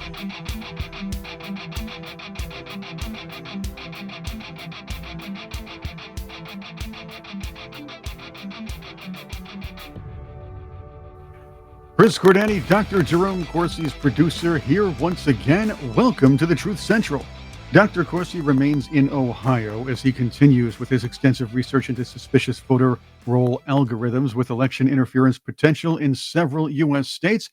Chris Cordani, Dr. Jerome Corsi's producer, here once again. Welcome to the Truth Central. Dr. Corsi remains in Ohio as he continues with his extensive research into suspicious voter roll algorithms with election interference potential in several U.S. states.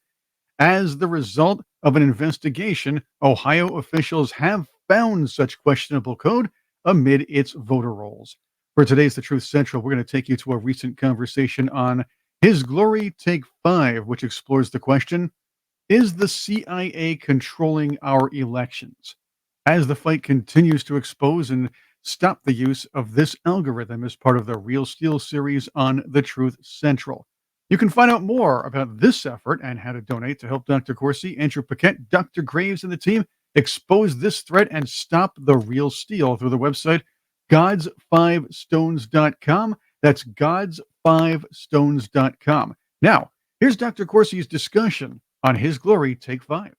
As the result of an investigation, Ohio officials have found such questionable code amid its voter rolls. For today's The Truth Central, we're going to take you to a recent conversation on His Glory Take 5, which explores the question, is the CIA controlling our elections? As the fight continues to expose and stop the use of this algorithm as part of the Real Steel series on The Truth Central. You can find out more about this effort and how to donate to help Dr. Corsi, Andrew Paquette, Dr. Graves, and the team expose this threat and stop the Real Steel through the website gods5stones.com. That's gods5stones.com. Now, here's Dr. Corsi's discussion on His Glory Take 5.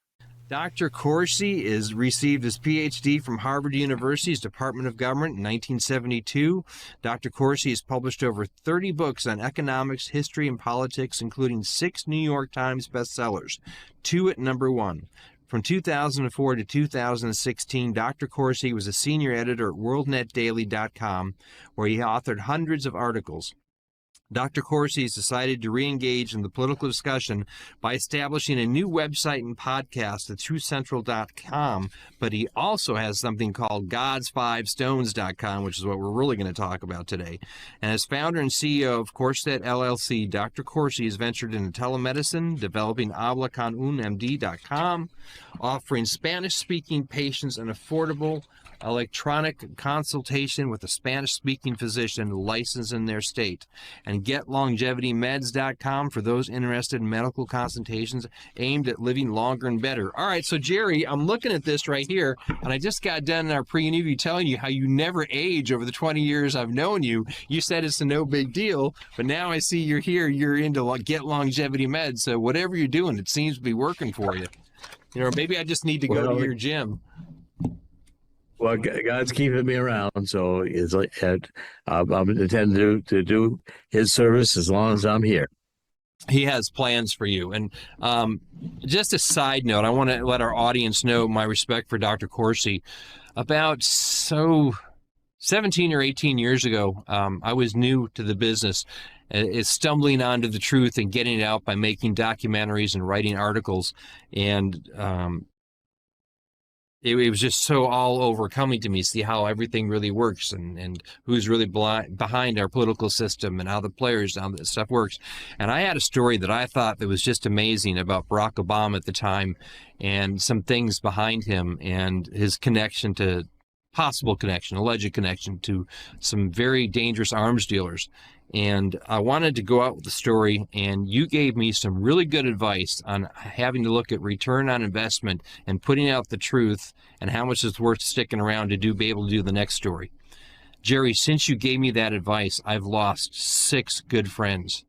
Dr. Corsi is received his PhD from Harvard University's Department of Government in 1972. Dr. Corsi has published over 30 books on economics, history, and politics, including 6 New York Times bestsellers, 2 at number 1. From 2004 to 2016, Dr. Corsi was a senior editor at WorldNetDaily.com, where he authored hundreds of articles. Dr. Corsi has decided to re-engage in the political discussion by establishing a new website and podcast at TruthCentral.com, but he also has something called Gods5Stones.com, which is what we're really going to talk about today. And as founder and CEO of Corset LLC, Dr. Corsi has ventured into telemedicine, developing HablaConUnMD.com, offering Spanish-speaking patients an affordable electronic consultation with a Spanish-speaking physician licensed in their state, and GetLongevityMeds.com for those interested in medical consultations aimed at living longer and better. All right, so Jerry, I'm looking at this right here, and I just got done in our pre-interview telling you how you never age over the 20 years I've known you. You said it's a no big deal, but now I see you're here, you're into Get Longevity Meds, so whatever you're doing, it seems to be working for you. You know, maybe I just need to go to your gym. Well, God's keeping me around, so it's like I'm intending to do His service as long as I'm here. He has plans for you. And just a side note, I want to let our audience know my respect for Dr. Corsi. About 17 or 18 years ago, I was new to the business. It's stumbling onto the truth and getting it out by making documentaries and writing articles. And it was just so all overcoming to me, see how everything really works and who's really behind our political system and how the players, how that stuff works. And I had a story that I thought that was just amazing about Barack Obama at the time and some things behind him and his connection to alleged connection to some very dangerous arms dealers. And I wanted to go out with the story, and you gave me some really good advice on having to look at return on investment and putting out the truth and how much it's worth sticking around to be able to do the next story. Jerry, since you gave me that advice, I've lost 6 good friends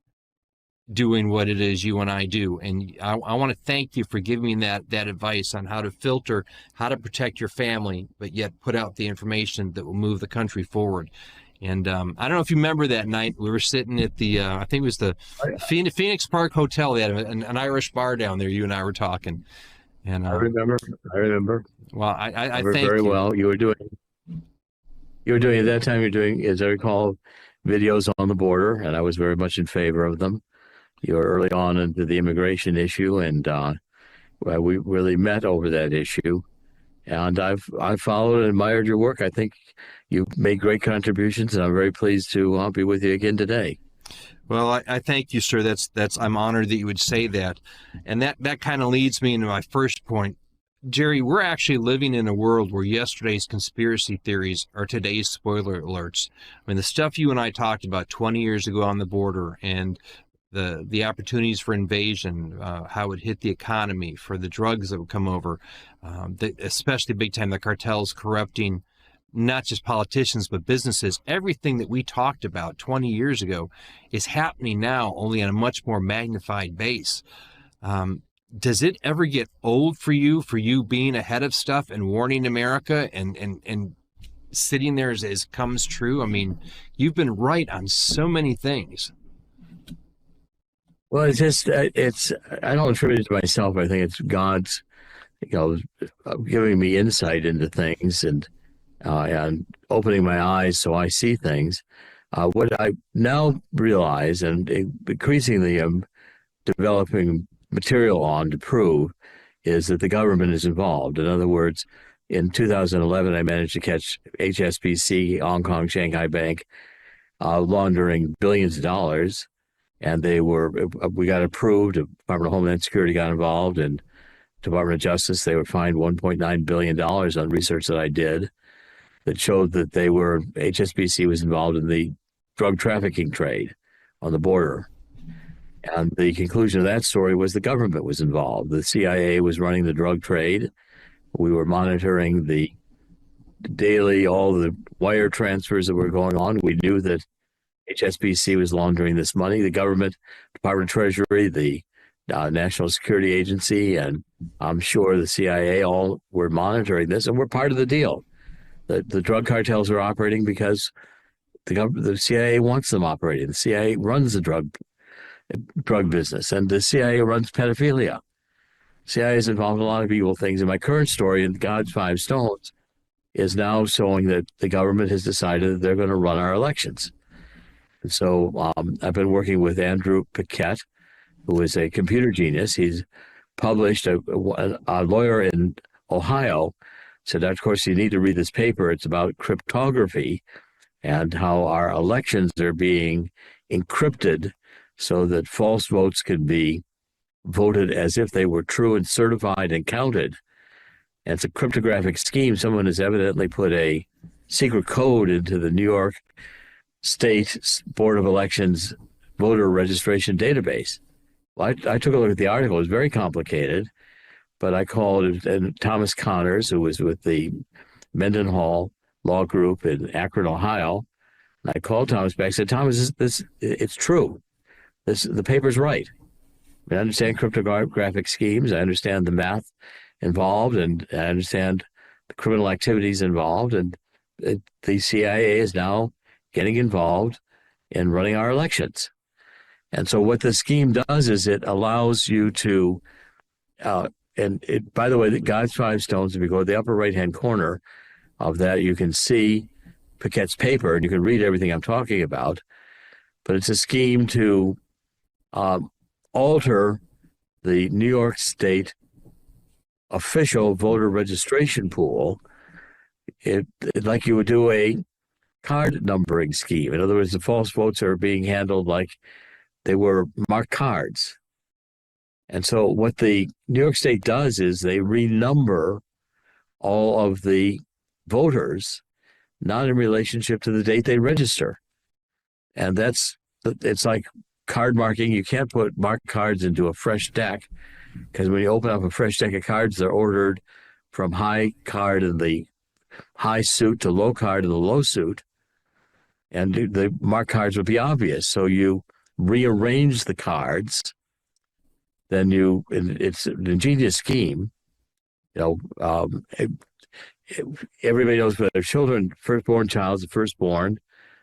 doing what it is you and I do. And I want to thank you for giving me that advice on how to filter, how to protect your family, but yet put out the information that will move the country forward. And I don't know if you remember that night, we were sitting at the, I think it was the Phoenix Park Hotel. They had an Irish bar down there. You and I were talking. And I remember. Well, I thank you. Very well. You were doing at that time, as I recall, videos on the border, and I was very much in favor of them. You were early on into the immigration issue, and we really met over that issue. And I've followed and admired your work. I think you've made great contributions, and I'm very pleased to be with you again today. Well, I thank you, sir. I'm honored that you would say that. And that kind of leads me into my first point. Jerry, we're actually living in a world where yesterday's conspiracy theories are today's spoiler alerts. I mean, the stuff you and I talked about 20 years ago on the border and the opportunities for invasion, how it hit the economy, for the drugs that would come over, especially big time, the cartels corrupting not just politicians, but businesses. Everything that we talked about 20 years ago is happening now, only on a much more magnified base. does it ever get old for you being ahead of stuff and warning America and sitting there as comes true? I mean, you've been right on so many things. Well, it's I don't attribute it to myself. I think it's God's, giving me insight into things and opening my eyes so I see things. What I now realize, and increasingly am developing material on to prove, is that the government is involved. In other words, in 2011, I managed to catch HSBC, Hong Kong, Shanghai Bank, laundering billions of dollars. And we got approved. The Department of Homeland Security got involved, and Department of Justice. They were fined $1.9 billion on research that I did that showed that HSBC was involved in the drug trafficking trade on the border. And the conclusion of that story was the government was involved. The CIA was running the drug trade. We were monitoring the daily, all the wire transfers that were going on. We knew that HSBC was laundering this money. The government, Department of Treasury, the National Security Agency, and I'm sure the CIA all were monitoring this, and we're part of the deal. The drug cartels are operating because the CIA wants them operating. The CIA runs the drug business, and the CIA runs pedophilia. CIA is involved in a lot of evil things. And my current story in God's Five Stones is now showing that the government has decided that they're going to run our elections. And so I've been working with Andrew Paquette, who is a computer genius. He's published, a lawyer in Ohio said, Dr. Corsi, you need to read this paper. It's about cryptography and how our elections are being encrypted so that false votes can be voted as if they were true and certified and counted. And it's a cryptographic scheme. Someone has evidently put a secret code into the New York State Board of Elections voter registration database. Well, I took a look at the article. It was very complicated, but I called Thomas Connors, who was with the Mendenhall Law Group in Akron, Ohio. And I called Thomas back. I said, Thomas, it's true. The paper's right. I understand cryptographic schemes. I understand the math involved, and I understand the criminal activities involved. And the CIA is now getting involved in running our elections. And so what the scheme does is it allows you to, by the way, God's Five Stones, if you go to the upper right-hand corner of that, you can see Paquette's paper, and you can read everything I'm talking about. But it's a scheme to alter the New York State official voter registration pool, like you would do a card numbering scheme. In other words, the false votes are being handled like they were marked cards. And so what the New York State does is they renumber all of the voters, not in relationship to the date they register. And it's like card marking. You can't put marked cards into a fresh deck, because when you open up a fresh deck of cards, they're ordered from high card in the high suit to low card in the low suit. And the marked cards would be obvious. So you rearrange the cards. Then it's an ingenious scheme. Everybody knows that their children, firstborn child is the firstborn,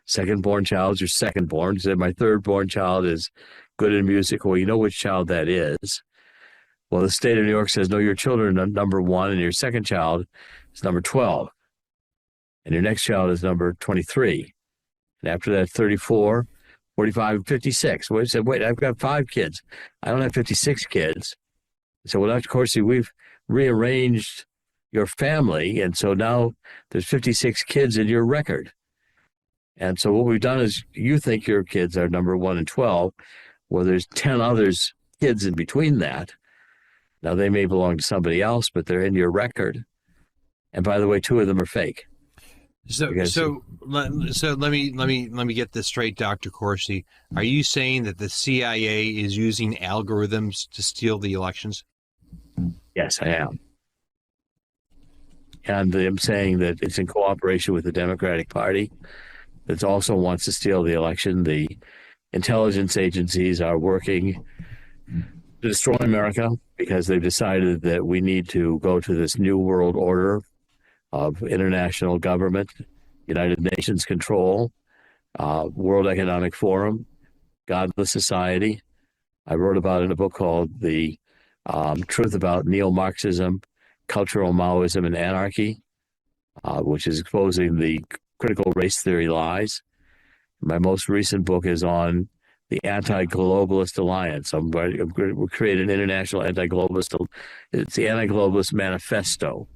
secondborn child is your secondborn. So my thirdborn child is good in music. Well, you know which child that is. Well, the state of New York says, no, your children are number 1, and your second child is number 12. And your next child is number 23. And after that, 34, 45, and 56. Well, I said, wait, I've got 5 kids. I don't have 56 kids. So, well, Dr. Corsi, we've rearranged your family, and so now there's 56 kids in your record. And so what we've done is, you think your kids are number 1 and 12. Well, there's 10 others kids in between that. Now, they may belong to somebody else, but they're in your record. And by the way, 2 of them are fake. So let me get this straight, Dr. Corsi. Are you saying that the CIA is using algorithms to steal the elections? Yes, I am. And I'm saying that it's in cooperation with the Democratic Party that also wants to steal the election. The intelligence agencies are working to destroy America because they've decided that we need to go to this new world order of international government, United Nations control, World Economic Forum, godless society. I wrote about it in a book called The Truth About Neo-Marxism, Cultural Maoism, and Anarchy, which is exposing the critical race theory lies. My most recent book is on the anti-globalist alliance. We'll create an international anti-globalist. It's the anti-globalist manifesto,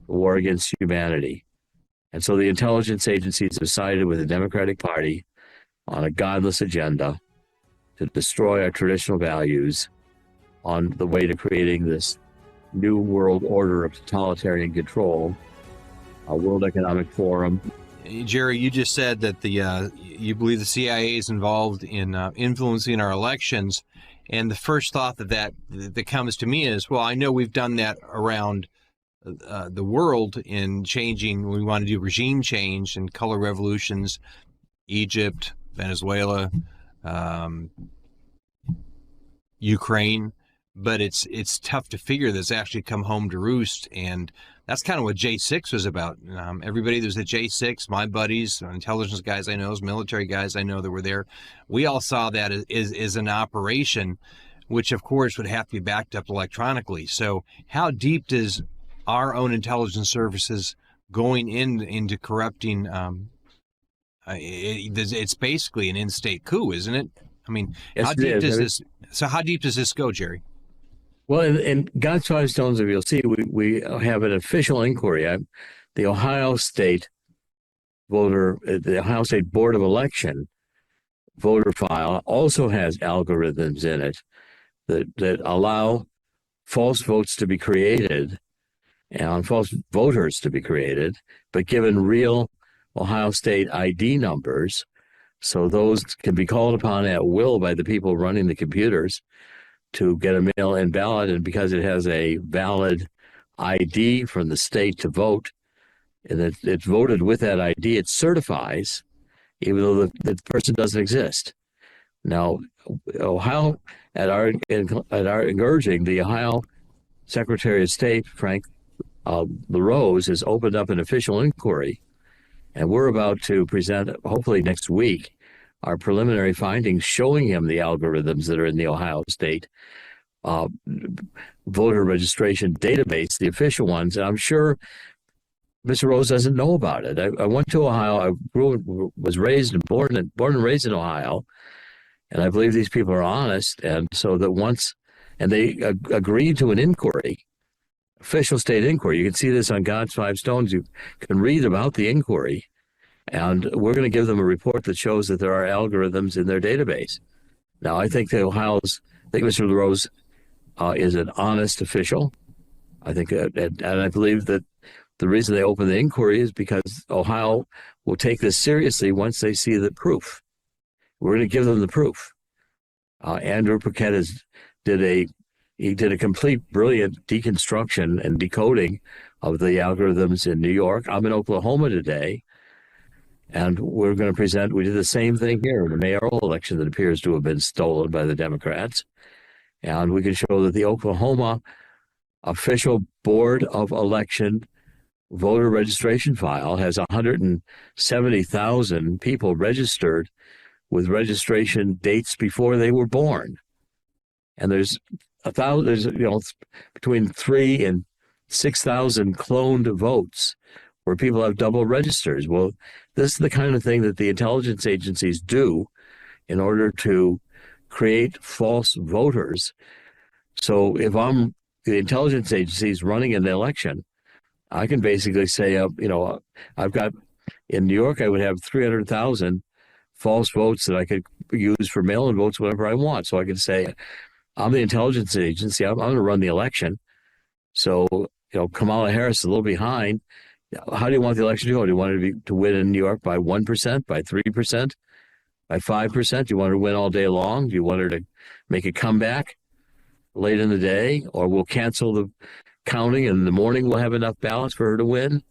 war against humanity. And so the intelligence agencies have sided with the Democratic Party on a godless agenda to destroy our traditional values on the way to creating this new world order of totalitarian control, a World Economic Forum. Jerry, you just said that you believe the CIA is involved in influencing our elections, and the first thought that comes to me is, well, I know we've done that around the world in changing. We want to do regime change and color revolutions, Egypt, Venezuela, Ukraine, but it's tough to figure that's actually come home to roost, and that's kind of what J6 was about. Everybody that was at J6, my buddies, intelligence guys I know, military guys I know that were there, we all saw that as an operation, which of course would have to be backed up electronically. So how deep does our own intelligence services going into corrupting? It's basically an in-state coup, isn't it? I mean, yes, how deep does this? So how deep does this go, Jerry? Well, in God's Five Stones, if you'll see, we have an official inquiry. The Ohio State the Ohio State Board of Election voter file also has algorithms in it that allow false votes to be created and false voters to be created, but given real Ohio State ID numbers, so those can be called upon at will by the people running the computers to get a mail-in ballot. And because it has a valid ID from the state to vote, and it's voted with that ID, it certifies, even though the person doesn't exist. Now, Ohio, at our urging, the Ohio Secretary of State, Frank LaRose, has opened up an official inquiry, and we're about to present, hopefully next week, our preliminary findings showing him the algorithms that are in the Ohio State voter registration database, the official ones. And I'm sure Mr. Rose doesn't know about it. I went to Ohio. I was raised and born and raised in Ohio, and I believe these people are honest. And so that they agreed to an inquiry, official state inquiry. You can see this on God's Five Stones. You can read about the inquiry. And we're going to give them a report that shows that there are algorithms in their database. Now, I think Mr. LaRose is an honest official. I think, and I believe that the reason they opened the inquiry is because Ohio will take this seriously once they see the proof. We're going to give them the proof. Andrew Paquette did a complete, brilliant deconstruction and decoding of the algorithms in New York. I'm in Oklahoma today. And we're going to present, we did the same thing here in the mayoral election that appears to have been stolen by the Democrats. And we can show that the Oklahoma official Board of Election voter registration file has 170,000 people registered with registration dates before they were born. And there's between 3,000 and 6,000 cloned votes where people have double registers. Well, this is the kind of thing that the intelligence agencies do in order to create false voters. So if I'm the intelligence agencies running an election, I can basically say, I've got, in New York, I would have 300,000 false votes that I could use for mail-in votes whenever I want. So I could say, I'm the intelligence agency, I'm going to run the election. So, Kamala Harris is a little behind. How do you want the election to go? Do you want it to win in New York by 1%, by 3%, by 5%? Do you want her to win all day long? Do you want her to make a comeback late in the day? Or we'll cancel the counting and in the morning we'll have enough ballots for her to win?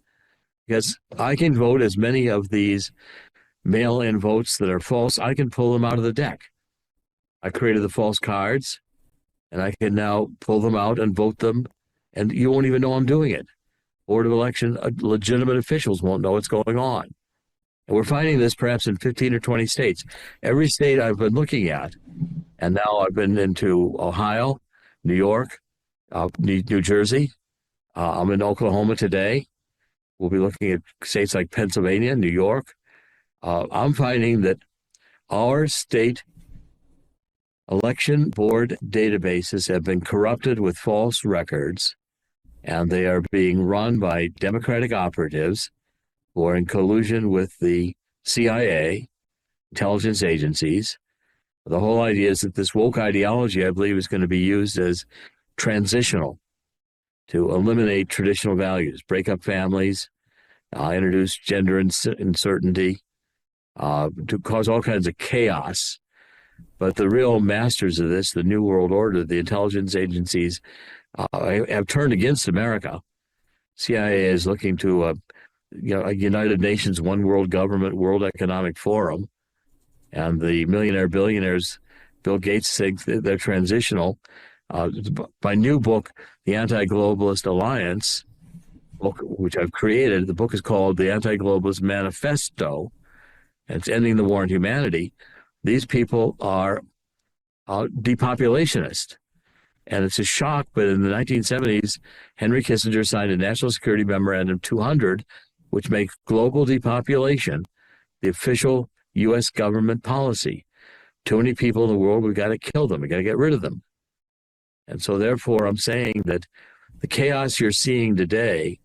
Because I can vote as many of these mail-in votes that are false. I can pull them out of the deck. I created the false cards, and I can now pull them out and vote them, and you won't even know I'm doing it. Board of Election, legitimate officials won't know what's going on. And we're finding this perhaps in 15 or 20 states. Every state I've been looking at, and now I've been into Ohio, New York, New Jersey. I'm in Oklahoma today. We'll be looking at states like Pennsylvania, New York. I'm finding that our state election board databases have been corrupted with false records, and they are being run by Democratic operatives who are in collusion with the CIA, intelligence agencies. The whole idea is that this woke ideology, I believe, is going to be used as transitional to eliminate traditional values, break up families, introduce gender uncertainty, to cause all kinds of chaos. But the real masters of this, the New World Order, the intelligence agencies, have turned against America. CIA is looking to a United Nations, one world government, World Economic Forum, and the millionaire billionaires, Bill Gates, think they're transitional. My new book, The Anti-Globalist Alliance, book which I've created, the book is called The Anti-Globalist Manifesto, and it's ending the war on humanity. These people are depopulationist. And it's a shock, but in the 1970s, Henry Kissinger signed a National Security Memorandum 200, which makes global depopulation the official U.S. government policy. Too many people in the world, we've got to kill them. We've got to get rid of them. And so therefore, I'm saying that the chaos you're seeing today,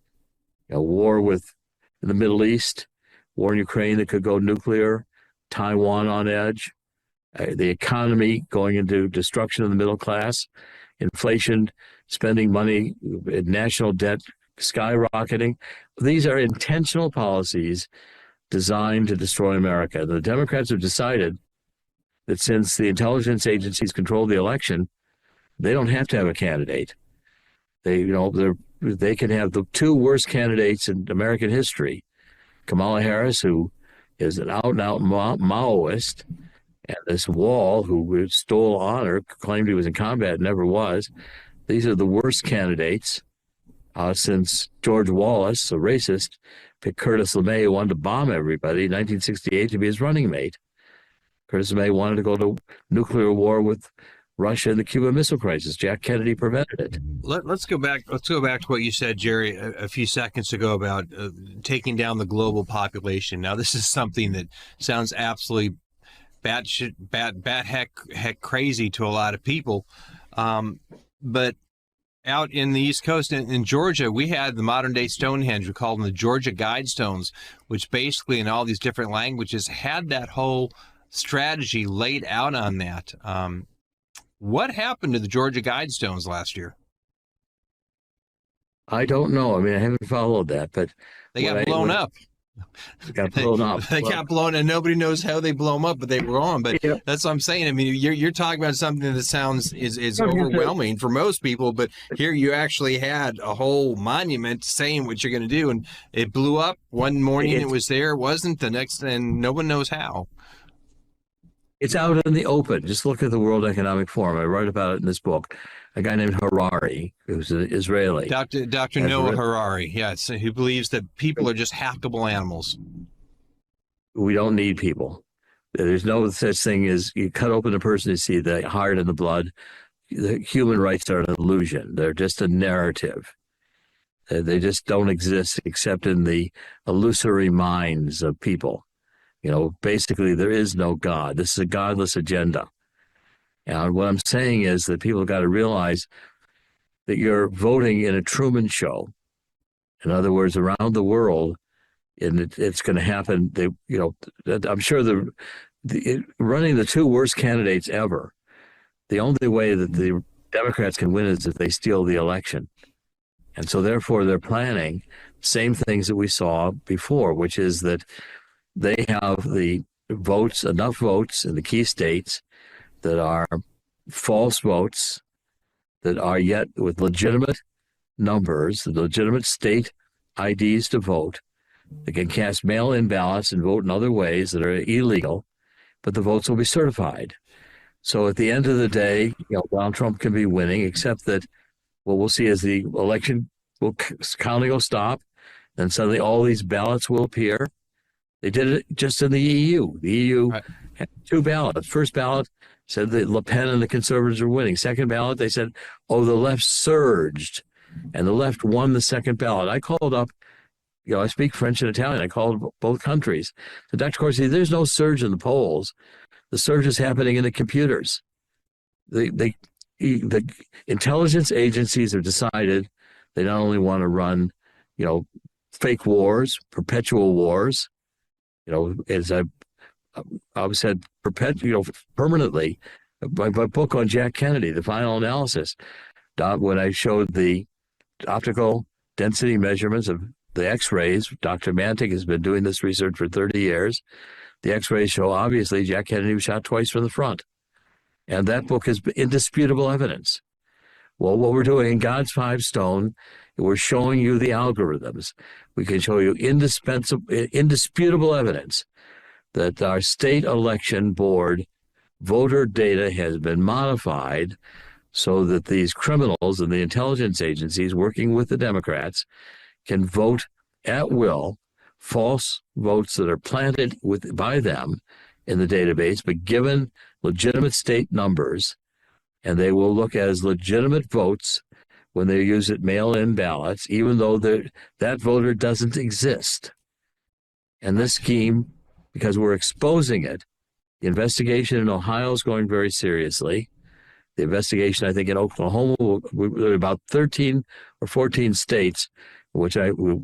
war in the Middle East, war in Ukraine that could go nuclear, Taiwan on edge, the economy going into destruction of the middle class, inflation, spending money, national debt skyrocketing. These are intentional policies designed to destroy America. The Democrats have decided that since the intelligence agencies control the election, they don't have to have a candidate. They can have the two worst candidates in American history. Kamala Harris, who is an out-and-out Maoist, and this Wall, who stole honor, claimed he was in combat, never was. These are the worst candidates since George Wallace, a racist, picked Curtis LeMay, who wanted to bomb everybody in 1968 to be his running mate. Curtis LeMay wanted to go to nuclear war with Russia and the Cuban Missile Crisis. Jack Kennedy prevented it. Let's go back. Let's go back to what you said, Jerry, a few seconds ago about taking down the global population. Now, this is something that sounds absolutely bat heck crazy to a lot of people, but out in the East Coast, in Georgia, we had the modern day Stonehenge. We called them the Georgia Guidestones, which basically in all these different languages had that whole strategy laid out on that. What happened to the Georgia Guidestones last year? I don't know. I mean, I haven't followed that, but they got blown up. They got blown up. They got blown, and nobody knows how they blow them up, but they were on. But yeah, that's what I'm saying. I mean, you're talking about something that sounds is overwhelming for most people, but here you actually had a whole monument saying what you're going to do, and it blew up one morning. It was there, it wasn't the next, and no one knows how. It's out in the open. Just look at the World Economic Forum. I write about it in this book. A guy named Harari, who's an Israeli. Dr. Noah Harari, yes, who believes that people are just hackable animals. We don't need people. There's no such thing as you cut open a person to see the heart and the blood. The human rights are an illusion. They're just a narrative. They just don't exist except in the illusory minds of people. Basically, there is no God. This is a godless agenda. And what I'm saying is that people have got to realize that you're voting in a Truman Show. In other words, around the world, and it's going to happen. I'm sure running the two worst candidates ever, the only way that the Democrats can win is if they steal the election. And so therefore, they're planning same things that we saw before, which is that they have enough votes in the key states that are false votes, that are yet with legitimate numbers, legitimate state IDs to vote. They can cast mail-in ballots and vote in other ways that are illegal, but the votes will be certified. So at the end of the day, Donald Trump can be winning, except that what we'll see is the election counting will stop, and suddenly all these ballots will appear. They did it just in the EU. The EU had 2 ballots. First ballot said that Le Pen and the Conservatives were winning. Second ballot, they said, oh, the left surged, and the left won the second ballot. I called up, I speak French and Italian. I called both countries. So Dr. Corsi, there's no surge in the polls. The surge is happening in the computers. The intelligence agencies have decided they not only want to run, fake wars, perpetual wars, as I've said, permanently. My book on Jack Kennedy, The Final Analysis, when I showed the optical density measurements of the X-rays, Dr. Mantic has been doing this research for 30 years. The X-rays show obviously Jack Kennedy was shot twice from the front. And that book is indisputable evidence. Well, what we're doing in God's Five Stone, we're showing you the algorithms. We can show you indisputable evidence that our state election board voter data has been modified so that these criminals and the intelligence agencies working with the Democrats can vote at will, false votes that are planted by them in the database, but given legitimate state numbers, and they will look as legitimate votes when they use it mail-in ballots, even though that voter doesn't exist. And this scheme, because we're exposing it, the investigation in Ohio is going very seriously. The investigation, I think, in Oklahoma, there are about 13 or 14 states, which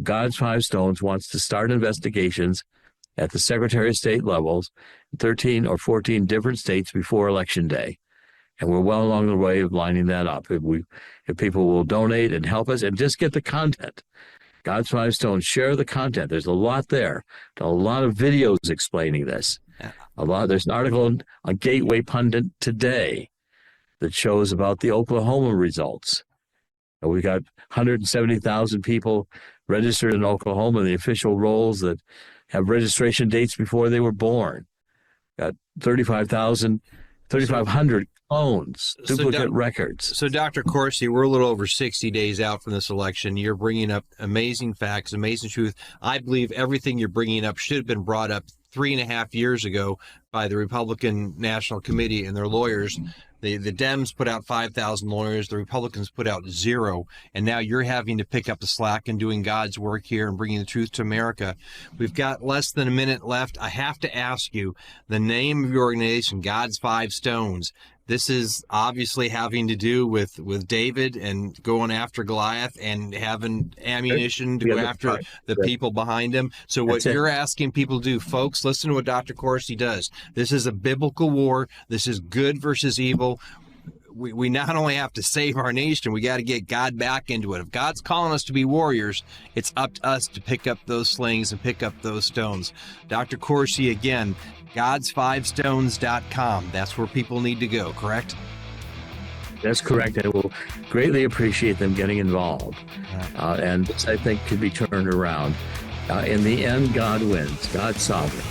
God's Five Stones wants to start investigations at the Secretary of State levels, 13 or 14 different states before Election Day. And we're well along the way of lining that up. If people will donate and help us and just get the content. God's Five Stones, share the content. There's a lot there. A lot of videos explaining this. There's an article on Gateway Pundit today that shows about the Oklahoma results. We got 170,000 people registered in Oklahoma, the official rolls that have registration dates before they were born. Got 3,500 clones, duplicate records. So, Dr. Corsi, we're a little over 60 days out from this election. You're bringing up amazing facts, amazing truth. I believe everything you're bringing up should have been brought up 3.5 years ago by the Republican National Committee and their lawyers. The Dems put out 5,000 lawyers. The Republicans put out 0. And now you're having to pick up the slack and doing God's work here and bringing the truth to America. We've got less than a minute left. I have to ask you the name of your organization, God's Five Stones. This is obviously having to do with David and going after Goliath and having ammunition to go after the people behind him. So what you're asking people to do, folks, listen to what Dr. Corsi does. This is a biblical war. This is good versus evil. We not only have to save our nation, we got to get God back into it. If God's calling us to be warriors, it's up to us to pick up those slings and pick up those stones. Dr. Corsi, again, godsfivestones.com. That's where people need to go, correct? That's correct. I will greatly appreciate them getting involved. And this, I think, could be turned around. In the end, God wins. God's sovereign.